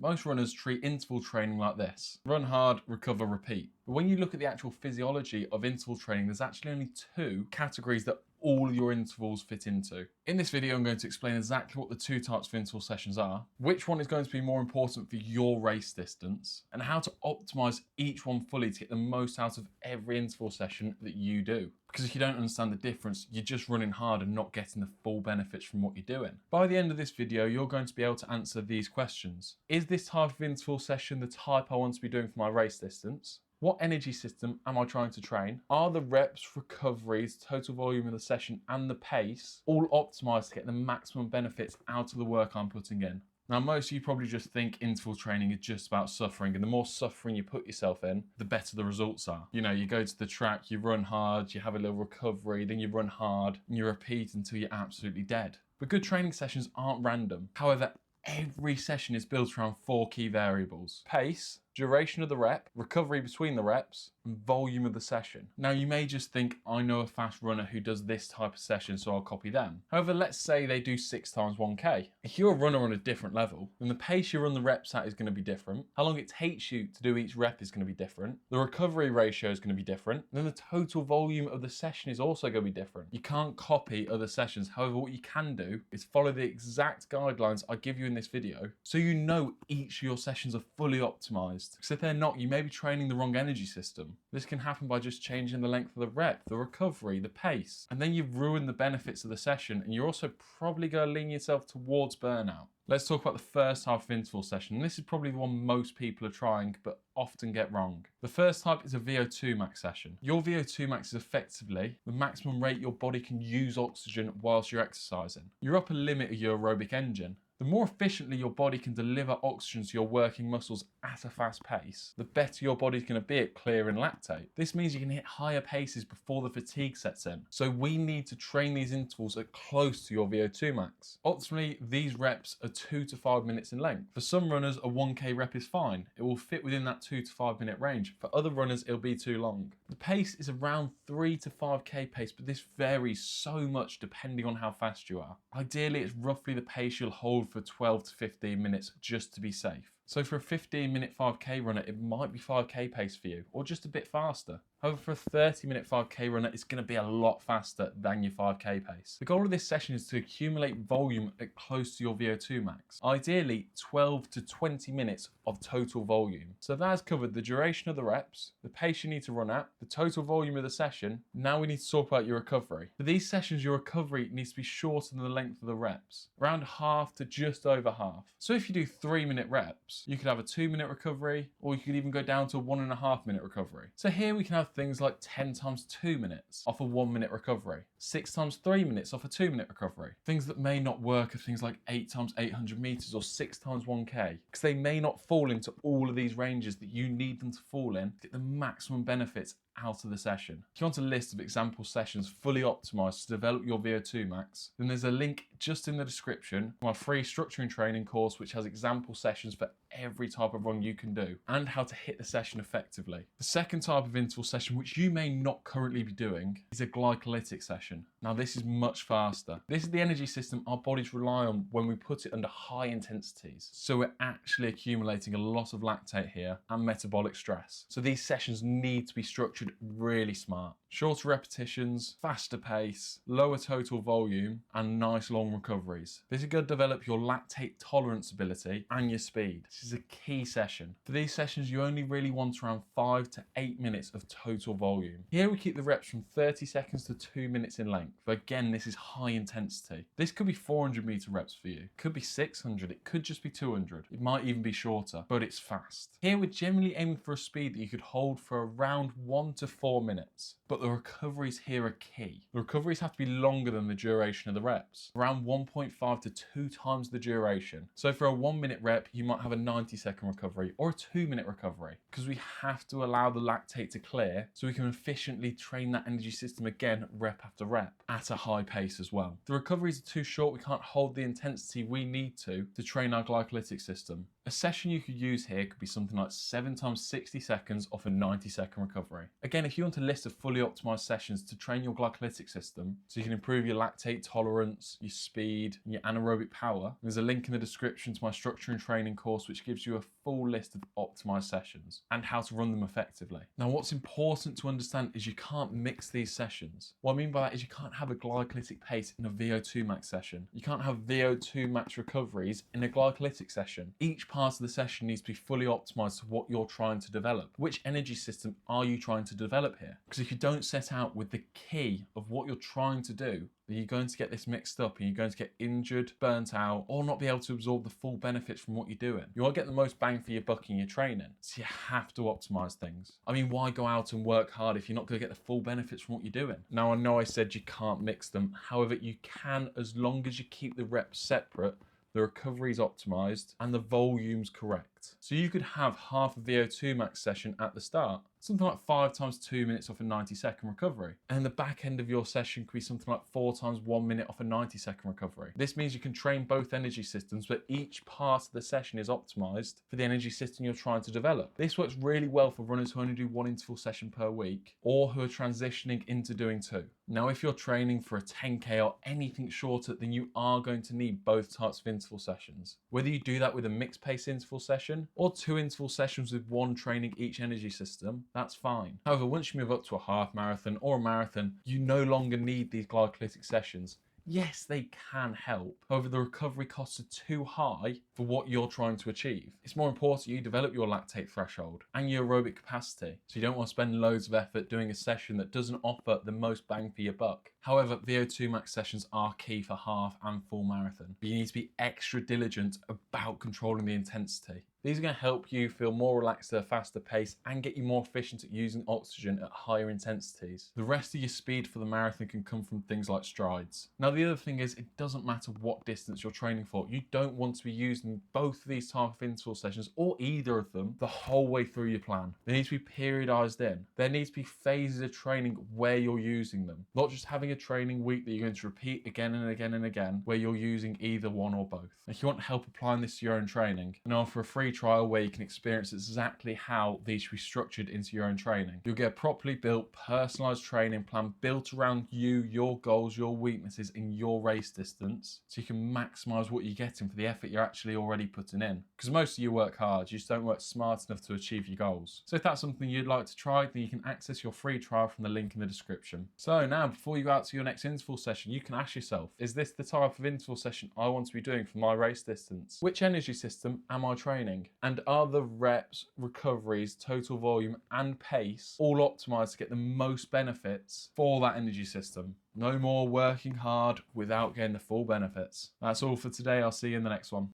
Most runners treat interval training like this: run hard, recover, repeat. But when you look at the actual physiology of interval training, there's actually only two categories that all your intervals fit into. In this video, I'm going to explain exactly what the two types of interval sessions are, which one is going to be more important for your race distance, and how to optimize each one fully to get the most out of every interval session that you do. Because if you don't understand the difference, you're just running hard and not getting the full benefits from what you're doing. By the end of this video, you're going to be able to answer these questions. Is this type of interval session the type I want to be doing for my race distance? What energy system am I trying to train? Are the reps, recoveries, total volume of the session and the pace all optimized to get the maximum benefits out of the work I'm putting in? Now, most of you probably just think interval training is just about suffering, and the more suffering you put yourself in, the better the results are. You know, you go to the track, you run hard, you have a little recovery, then you run hard, and you repeat until you're absolutely dead. But good training sessions aren't random. However, every session is built around 4 key variables: pace, duration of the rep, recovery between the reps, and volume of the session. Now, you may just think, I know a fast runner who does this type of session, so I'll copy them. However, let's say they do 6 times 1K. If you're a runner on a different level, then the pace you run the reps at is going to be different. How long it takes you to do each rep is going to be different. The recovery ratio is going to be different. And then the total volume of the session is also going to be different. You can't copy other sessions. However, what you can do is follow the exact guidelines I give you in this video, so you know each of your sessions are fully optimized. Because if they're not, you may be training the wrong energy system. This can happen by just changing the length of the rep, the recovery, the pace, and then you've ruined the benefits of the session, and you're also probably going to lean yourself towards burnout. Let's talk about the first type of interval session. And this is probably the one most people are trying, but often get wrong. The first type is a VO2 max session. Your VO2 max is effectively the maximum rate your body can use oxygen whilst you're exercising. Your upper limit of your aerobic engine. The more efficiently your body can deliver oxygen to your working muscles at a fast pace, the better your body's going to be at clearing lactate. This means you can hit higher paces before the fatigue sets in. So we need to train these intervals at close to your VO2 max. Optimally, these reps are 2 to 5 minutes in length. For some runners, a 1K rep is fine. It will fit within that 2 to 5 minute range. For other runners, it'll be too long. The pace is around 3 to 5K pace, but this varies so much depending on how fast you are. Ideally, it's roughly the pace you'll hold for 12 to 15 minutes just to be safe. So for a 15-minute 5K runner, it might be 5K pace for you, or just a bit faster. However, for a 30-minute 5K runner, it's going to be a lot faster than your 5K pace. The goal of this session is to accumulate volume at close to your VO2 max. Ideally, 12 to 20 minutes of total volume. So that has covered the duration of the reps, the pace you need to run at, the total volume of the session. Now we need to talk about your recovery. For these sessions, your recovery needs to be shorter than the length of the reps, around half to just over half. So if you do 3-minute reps, you could have a 2-minute recovery, or you could even go down to a 1.5-minute recovery. So here we can have things like 10 times 2 minutes off a 1-minute recovery, 6 times 3 minutes off a 2-minute recovery. Things that may not work are things like 8 times 800 meters or 6 times 1K, because they may not fall into all of these ranges that you need them to fall in to get the maximum benefits out of the session. If you want a list of example sessions fully optimized to develop your VO2 max, then there's a link just in the description for my free structuring training course, which has example sessions for every type of run you can do and how to hit the session effectively. The second type of interval session, which you may not currently be doing, is a glycolytic session. Now, this is much faster. This is the energy system our bodies rely on when we put it under high intensities. So we're actually accumulating a lot of lactate here and metabolic stress. So these sessions need to be structured really smart. Shorter repetitions, faster pace, lower total volume, and nice long recoveries. This is going to develop your lactate tolerance ability and your speed. This is a key session. For these sessions, you only really want around 5 to 8 minutes of total volume. Here we keep the reps from 30 seconds to 2 minutes in length. But again, this is high intensity. This could be 400 meter reps for you. It could be 600. It could just be 200. It might even be shorter, but it's fast. Here we're generally aiming for a speed that you could hold for around 1 to 4 minutes. But the recoveries here are key. The recoveries have to be longer than the duration of the reps, around 1.5 to 2 times the duration. So for a 1-minute rep, you might have a 90-second recovery or a 2-minute recovery, because we have to allow the lactate to clear so we can efficiently train that energy system again, rep after rep, at a high pace as well. The recoveries are too short. We can't hold the intensity we need to train our glycolytic system. A session you could use here could be something like 7 times 60 seconds off a 90-second recovery. Again, if you want a list of fully optimized sessions to train your glycolytic system so you can improve your lactate tolerance, your speed, and your anaerobic power, there's a link in the description to my structure and training course which gives you a full list of optimized sessions and how to run them effectively. Now, what's important to understand is you can't mix these sessions. What I mean by that is you can't have a glycolytic pace in a VO2 max session. You can't have VO2 max recoveries in a glycolytic session. Each part of the session needs to be fully optimized to what you're trying to develop. Which energy system are you trying to develop here? Because if you don't set out with the key of what you're trying to do, then you're going to get this mixed up and you're going to get injured, burnt out, or not be able to absorb the full benefits from what you're doing. You want to get the most bang for your buck in your training, so you have to optimize things. I mean, why go out and work hard if you're not going to get the full benefits from what you're doing? Now, I know I said you can't mix them. However, you can as long as you keep the reps separate, the recovery is optimized, and the volume's correct. So you could have half a VO2 max session at the start, something like 5 times 2 minutes off a 90-second recovery. And the back end of your session could be something like 4 times 1 minute off a 90-second recovery. This means you can train both energy systems, but each part of the session is optimized for the energy system you're trying to develop. This works really well for runners who only do 1 interval session per week, or who are transitioning into doing 2. Now, if you're training for a 10K or anything shorter, then you are going to need both types of interval sessions. Whether you do that with a mixed pace interval session or 2 interval sessions with 1 training each energy system, that's fine. However, once you move up to a half marathon or a marathon, you no longer need these glycolytic sessions. Yes, they can help. However, the recovery costs are too high for what you're trying to achieve. It's more important you develop your lactate threshold and your aerobic capacity. So you don't want to spend loads of effort doing a session that doesn't offer the most bang for your buck. However, VO2 max sessions are key for half and full marathon, but you need to be extra diligent about controlling the intensity. These are going to help you feel more relaxed at a faster pace and get you more efficient at using oxygen at higher intensities. The rest of your speed for the marathon can come from things like strides. Now, the other thing is, it doesn't matter what distance you're training for. You don't want to be using both of these type of interval sessions or either of them the whole way through your plan. They need to be periodized in. There needs to be phases of training where you're using them, not just having a training week that you're going to repeat again and again and again where you're using either one or both. If you want help applying this to your own training, and offer a free trial where you can experience exactly how these should be structured into your own training. You'll get a properly built, personalized training plan built around you, your goals, your weaknesses, and your race distance, so you can maximize what you're getting for the effort you're actually already putting in. Because most of you work hard, you just don't work smart enough to achieve your goals. So if that's something you'd like to try, then you can access your free trial from the link in the description. So now, before you go out to your next interval session, you can ask yourself, is this the type of interval session I want to be doing for my race distance? Which energy system am I training? And are the reps, recoveries, total volume, and pace all optimized to get the most benefits for that energy system? No more working hard without getting the full benefits. That's all for today. I'll see you in the next one.